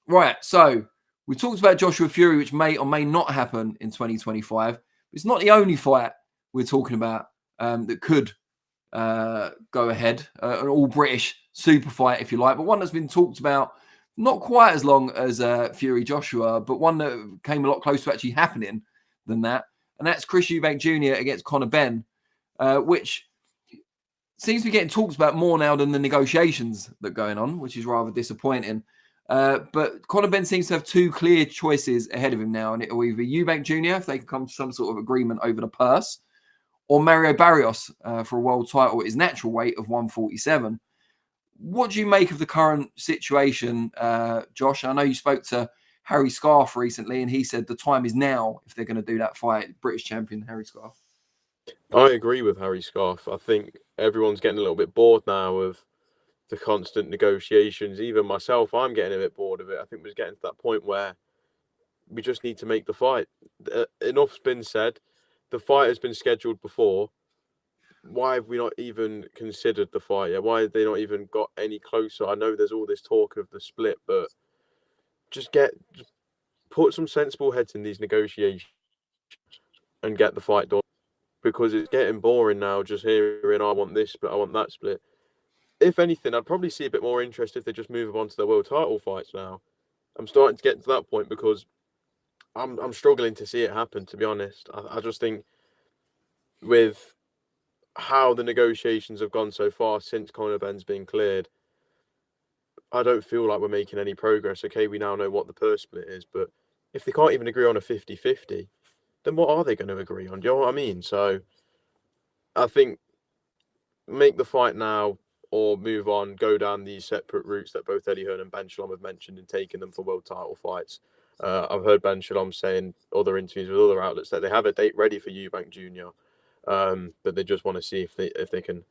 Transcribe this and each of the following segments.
Right, so we talked about Joshua Fury, which may or may not happen in 2025. It's not the only fight we're talking about that could go ahead, an all-British super fight, if you like, but one that's been talked about not quite as long as Fury Joshua, but one that came a lot closer to actually happening than that, and that's Chris Eubank Jr. against Conor Benn, which seems to be getting talked about more now than the negotiations that are going on, which is rather disappointing. But Conor Benn seems to have two clear choices ahead of him now, and it will either be Eubank Jr. if they can come to some sort of agreement over the purse, or Mario Barrios for a world title at his natural weight of 147. What do you make of the current situation, Josh? I know you spoke to Harry Scarf recently, and he said the time is now if they're going to do that fight, British champion Harry Scarf. I agree with Harry Scarf. I think everyone's getting a little bit bored now of the constant negotiations. Even myself, I'm getting a bit bored of it. I think we're getting to that point where we just need to make the fight. Enough's been said. The fight has been scheduled before. Why have we not even considered the fight yet? Why have they not even got any closer? I know there's all this talk of the split, but just put some sensible heads in these negotiations and get the fight done. Because it's getting boring now, just hearing, I want this split, I want that split. If anything, I'd probably see a bit more interest if they just move on to their world title fights now. I'm starting to get to that point because I'm struggling to see it happen, to be honest. I just think with how the negotiations have gone so far since Conor Benn's been cleared, I don't feel like we're making any progress. Okay, we now know what the purse split is, but if they can't even agree on a 50-50, then what are they going to agree on? Do you know what I mean? So I think make the fight now or move on, go down these separate routes that both Eddie Hearn and Ben Shalom have mentioned in taking them for world title fights. I've heard Ben Shalom say in other interviews with other outlets that they have a date ready for Eubank Jr., but they just want to see if they can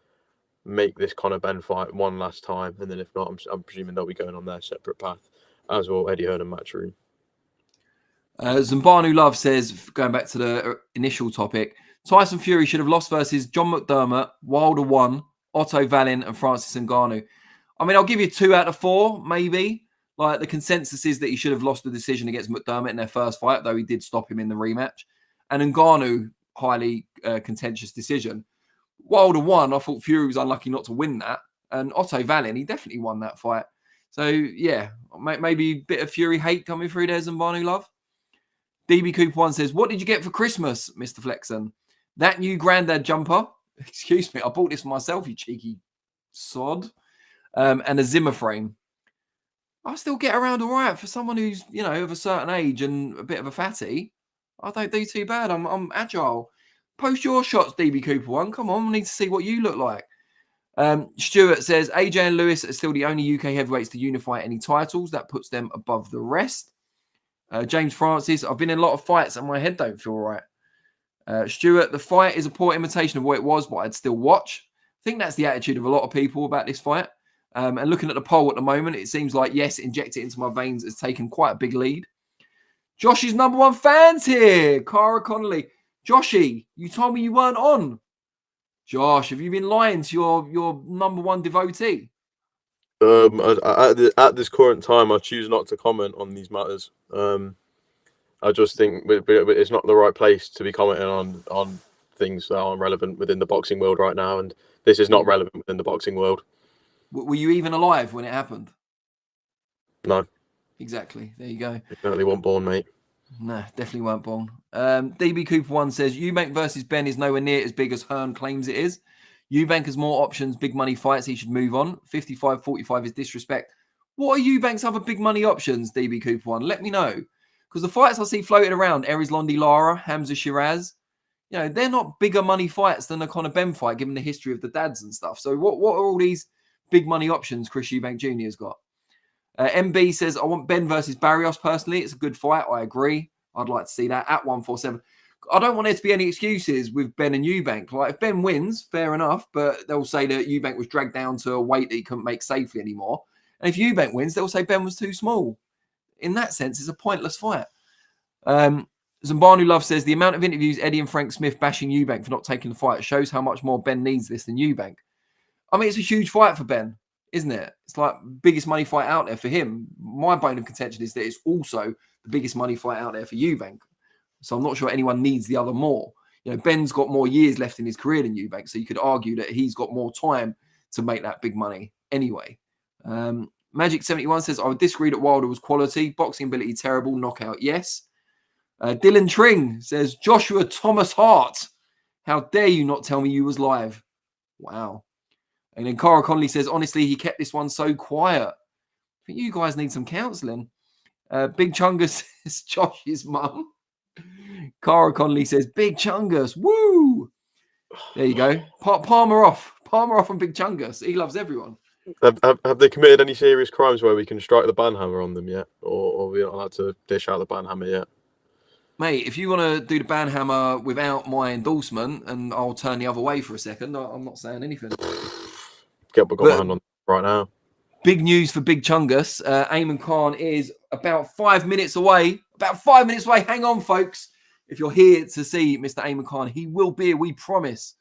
make this Conor Benn fight one last time, and then if not, I'm presuming they'll be going on their separate path, as well Eddie Hearn and Matchroom. Zambanu Love says, going back to the initial topic, Tyson Fury should have lost versus John McDermott, Wilder 1, Otto Wallin, and Francis Ngannou. I mean, I'll give you 2 out of 4, maybe. Like, the consensus is that he should have lost the decision against McDermott in their first fight, though he did stop him in the rematch. And Ngannou, highly contentious decision. Wilder 1, I thought Fury was unlucky not to win that. And Otto Wallin, he definitely won that fight. So, yeah, maybe a bit of Fury hate coming through there, Zambanu Love. DB Cooper 1 says, what did you get for Christmas, Mr. Flexen? That new granddad jumper. Excuse me, I bought this for myself, you cheeky sod. And a Zimmer frame. I still get around all right for someone who's, of a certain age and a bit of a fatty. I don't do too bad. I'm agile. Post your shots, DB Cooper 1. Come on, we need to see what you look like. Stuart says, AJ and Lewis are still the only UK heavyweights to unify any titles. That puts them above the rest. James Francis, I've been in a lot of fights and my head don't feel right. Stuart, the fight is a poor imitation of what it was, but I'd still watch. I think that's the attitude of a lot of people about this fight. And looking at the poll at the moment, it seems like, yes, inject it into my veins has taken quite a big lead. Josh's number 1 fans here. Cara Connolly. Joshy, you told me you weren't on. Josh, have you been lying to your number 1 devotee? At this current time, I choose not to comment on these matters. I just think it's not the right place to be commenting on things that aren't relevant within the boxing world right now, and this is not relevant within the boxing world. Were you even alive when it happened? No. Exactly. There you go. Definitely weren't born, mate. No, definitely weren't born. DB Cooper 1 says, Eubank versus Benn is nowhere near as big as Hearn claims it is. Eubank has more options, big money fights. He should move on. 55-45 is disrespect. What are Eubank's other big money options, DB Cooper 1? Let me know. Because the fights I see floated around, Aries Londi Lara, Hamza Shiraz, they're not bigger money fights than a Conor Benn fight, given the history of the dads and stuff. So what are all these big money options Chris Eubank Jr. has got? MB says, I want Benn versus Barrios personally. It's a good fight. I agree. I'd like to see that at 147. I don't want there to be any excuses with Benn and Eubank. Like, if Benn wins, fair enough, but they'll say that Eubank was dragged down to a weight that he couldn't make safely anymore. And if Eubank wins, they'll say Benn was too small. In that sense, it's a pointless fight. Zambanu Love says, the amount of interviews Eddie and Frank Smith bashing Eubank for not taking the fight shows how much more Benn needs this than Eubank. I mean, it's a huge fight for Benn. isn't it? It's like biggest money fight out there for him. My bone of contention is that it's also the biggest money fight out there for Eubank. So I'm not sure anyone needs the other more. You know, Ben's got more years left in his career than Eubank, so you could argue that he's got more time to make that big money anyway. Magic71 says, I would disagree that Wilder was quality. Boxing ability, terrible. Knockout, yes. Dylan Tring says, Joshua Thomas Hart. How dare you not tell me you was live? Wow. And then Cara Conley says, honestly, he kept this one so quiet. I think you guys need some counselling. Big Chungus says, Josh's mum. Cara Conley says, Big Chungus. Woo! There you go. Palmer off. Palmer off on Big Chungus. He loves everyone. Have they committed any serious crimes where we can strike the banhammer on them yet? Or we're not allowed to dish out the banhammer yet? Mate, if you want to do the banhammer without my endorsement, and I'll turn the other way for a second, I'm not saying anything. Got my hand on right now. Big news for Big Chungus. Eamon Khan is about 5 minutes away. About 5 minutes away. Hang on, folks. If you're here to see Mr. Eamon Khan, he will be, we promise.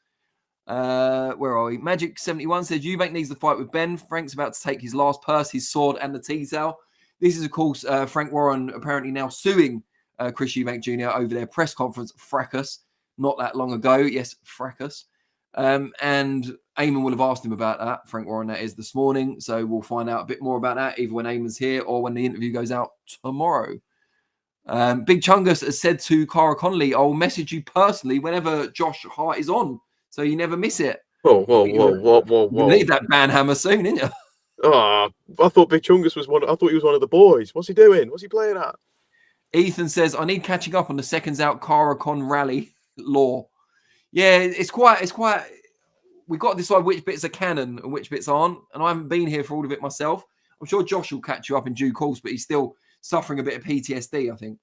Where are we? Magic71 says, Eubank needs the fight with Ben. Frank's about to take his last purse, his sword, and the tea-towel. This is, of course, Frank Warren apparently now suing Chris Eubank Jr. over their press conference fracas not that long ago. Yes, fracas. And Eamon will have asked him about that. Frank Warren, that is, this morning. So we'll find out a bit more about that, either when Eamon's here or when the interview goes out tomorrow. Big Chungus has said to Cara Conley, I'll message you personally whenever Josh Hart is on, so you never miss it. Whoa. You need that banhammer soon, didn't you? Oh, I thought Big Chungus was one. I thought he was one of the boys. What's he doing? What's he playing at? Ethan says, I need catching up on the Seconds Out Cara Con rally lore. Yeah, it's quite. We've got to decide which bits are canon and which bits aren't. And I haven't been here for all of it myself. I'm sure Josh will catch you up in due course, but he's still suffering a bit of PTSD, I think.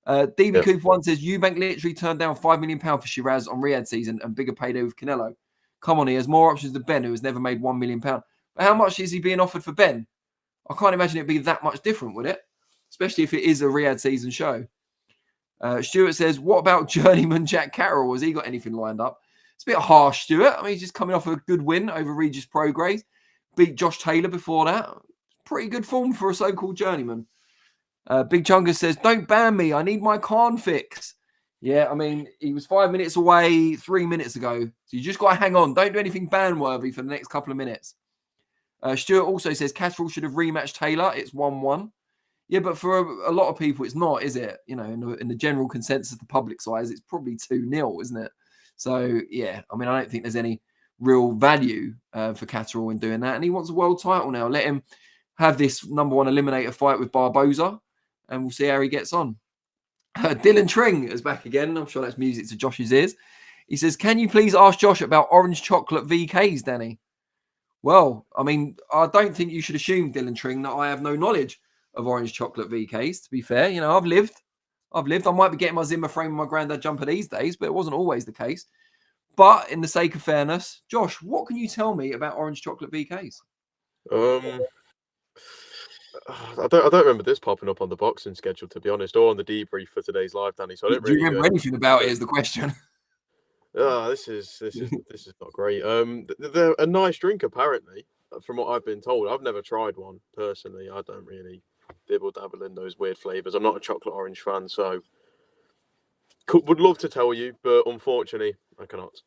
DB Cooper 1 says, Eubank literally turned down £5 million for Shiraz on Riyadh season and bigger payday with Canelo. Come on, he has more options than Ben, who has never made £1 million. But how much is he being offered for Ben? I can't imagine it'd be that much different, would it? Especially if it is a Riyadh season show. Stuart says, what about journeyman Jack Carroll? Has he got anything lined up? It's a bit harsh, Stuart. I mean, he's just coming off a good win over Regis Prograis. Beat Josh Taylor before that. Pretty good form for a so-called journeyman. Big Chungus says, don't ban me. I need my Khan fix. Yeah, I mean, he was 5 minutes away 3 minutes ago. So you just got to hang on. Don't do anything ban-worthy for the next couple of minutes. Stuart also says, Catterall should have rematched Taylor. It's 1-1. Yeah, but for a lot of people, it's not, is it? You know, in the general consensus, the public size, it's probably 2-0, isn't it? So, yeah, I mean, I don't think there's any real value for Catterall in doing that. And he wants a world title now. Let him have this number one eliminator fight with Barboza, and we'll see how he gets on. Dylan Tring is back again. I'm sure that's music to Josh's ears. He says, can you please ask Josh about orange chocolate VKs, Danny? Well, I mean, I don't think you should assume, Dylan Tring, that I have no knowledge of orange chocolate VKs, to be fair. You know, I've lived. I might be getting my Zimmer frame and my granddad jumper these days, but it wasn't always the case. But in the sake of fairness, Josh, what can you tell me about orange chocolate VKs? I don't remember this popping up on the boxing schedule, to be honest, or on the debrief for today's live, Danny. So I don't really remember anything about it is the question. This is not great. They're a nice drink, apparently, from what I've been told. I've never tried one personally. I don't really dabble in those weird flavors. I'm not a chocolate orange fan, so would love to tell you, but unfortunately, I cannot.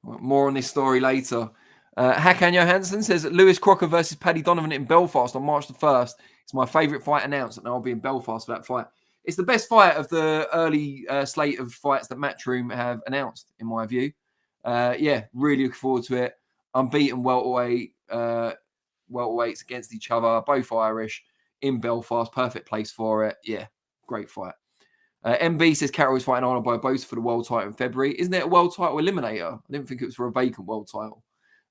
More on this story later. Hakan Johansson says that Lewis Crocker versus Paddy Donovan in Belfast on March the 1st. It's my favourite fight announced, and I'll be in Belfast for that fight. It's the best fight of the early slate of fights that Matchroom have announced, in my view. Yeah, really looking forward to it. Unbeaten welterweights against each other, both Irish, in Belfast. Perfect place for it. Yeah, great fight. MB says Carroll is fighting Arnold Barboza for the world title in February. Isn't it a world title eliminator? I didn't think it was for a vacant world title.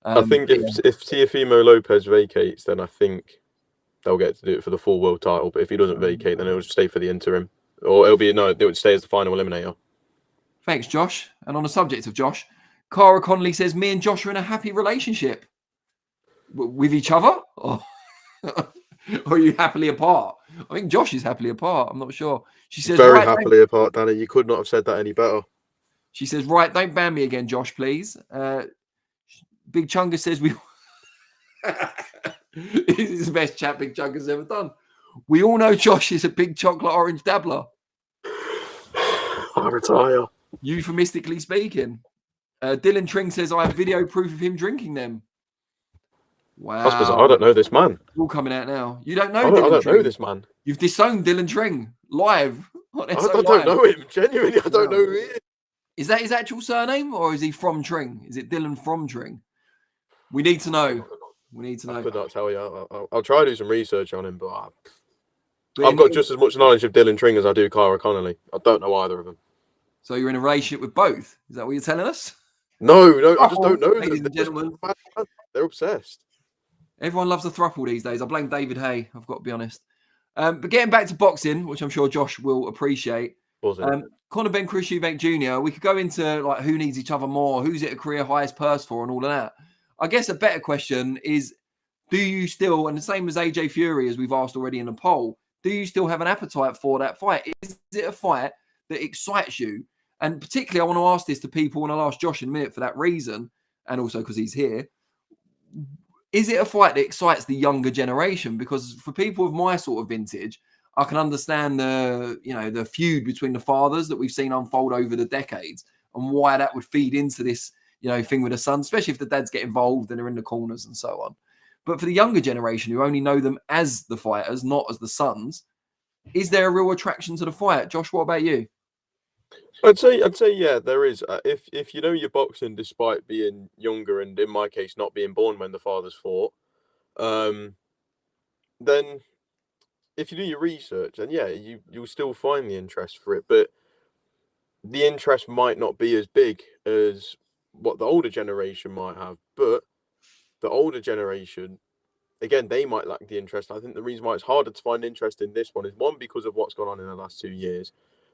I think if Teofimo Lopez vacates, then I think they'll get to do it for the full world title. But if he doesn't vacate, then it'll stay for the interim. Or it would stay as the final eliminator. Thanks, Josh. And on the subject of Josh, Cara Conley says, me and Josh are in a happy relationship. With each other? Or are you happily apart? I think Josh is happily apart. I'm not sure. She says, very happily apart, Danny. You could not have said that any better. She says, right, don't ban me again, Josh, please. Big Chunga says This is the best chat Big Chug has ever done. We all know Josh is a big chocolate orange dabbler. I retire. Euphemistically speaking. Dylan Tring says, I have video proof of him drinking them. Wow. That's bizarre. I don't know this man. It's all coming out now. You don't know I Dylan don't Tring. know this man. You've disowned Dylan Tring live. I don't know him. Genuinely, I don't know who he is. Is that his actual surname or is he from Tring? Is it Dylan from Tring? We need to know. We need to know. I could not tell you. I'll try to do some research on him, but I've got just as much knowledge of Dylan Tring as I do Cara Connolly. I don't know either of them. So you're in a relationship with both? Is that what you're telling us? No, I just don't know ladies them. and gentlemen. They're obsessed. Everyone loves a throuple these days. I blame David Hay, I've got to be honest. But getting back to boxing, which I'm sure Josh will appreciate. Conor Benn, Chris Eubank Jr., we could go into like who needs each other more, who's it a career highest purse for and all of that. I guess a better question is, do you still, and the same as AJ Fury, as we've asked already in the poll, do you still have an appetite for that fight? Is it a fight that excites you? And particularly, I want to ask this to people, and I'll ask Josh in a minute for that reason, and also because he's here. Is it a fight that excites the younger generation? Because for people of my sort of vintage, I can understand the feud between the fathers that we've seen unfold over the decades and why that would feed into this, thing with the sons, especially if the dads get involved and are in the corners and so on. But for the younger generation who only know them as the fighters, not as the sons, is there a real attraction to the fight? Josh, what about you? I'd say yeah, there is. If you know you're boxing despite being younger, and in my case, not being born when the fathers fought, then if you do your research, then yeah, you'll still find the interest for it, but the interest might not be as big as what the older generation might have. But the older generation, again, they might lack the interest. I think the reason why it's harder to find interest in this one is, one, because of what's gone on in the last 2 years,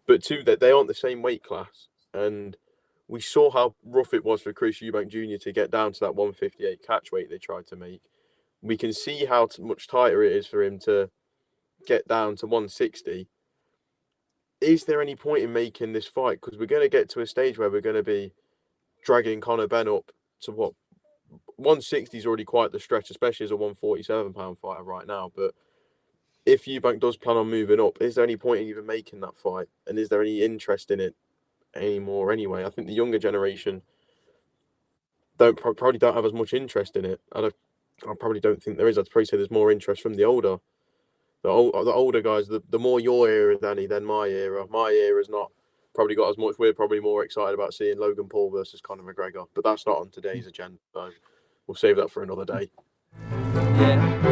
but two, that they aren't the same weight class. And we saw how rough it was for Chris Eubank Jr. to get down to that 158 catch weight they tried to make. We can see how much tighter it is for him to get down to 160. Is there any point in making this fight? Because we're going to get to a stage where we're going to be dragging Conor Benn up to what? 160 is already quite the stretch, especially as a 147-pound fighter right now. But if Eubank does plan on moving up, is there any point in even making that fight? And is there any interest in it anymore anyway? I think the younger generation probably don't have as much interest in it. I probably don't think there is. I'd probably say there's more interest from the older guys. The more your era, Danny, than my era. My era's not probably got as much. We're probably more excited about seeing Logan Paul versus Conor McGregor, but that's not on today's agenda. So we'll save that for another day. Yeah.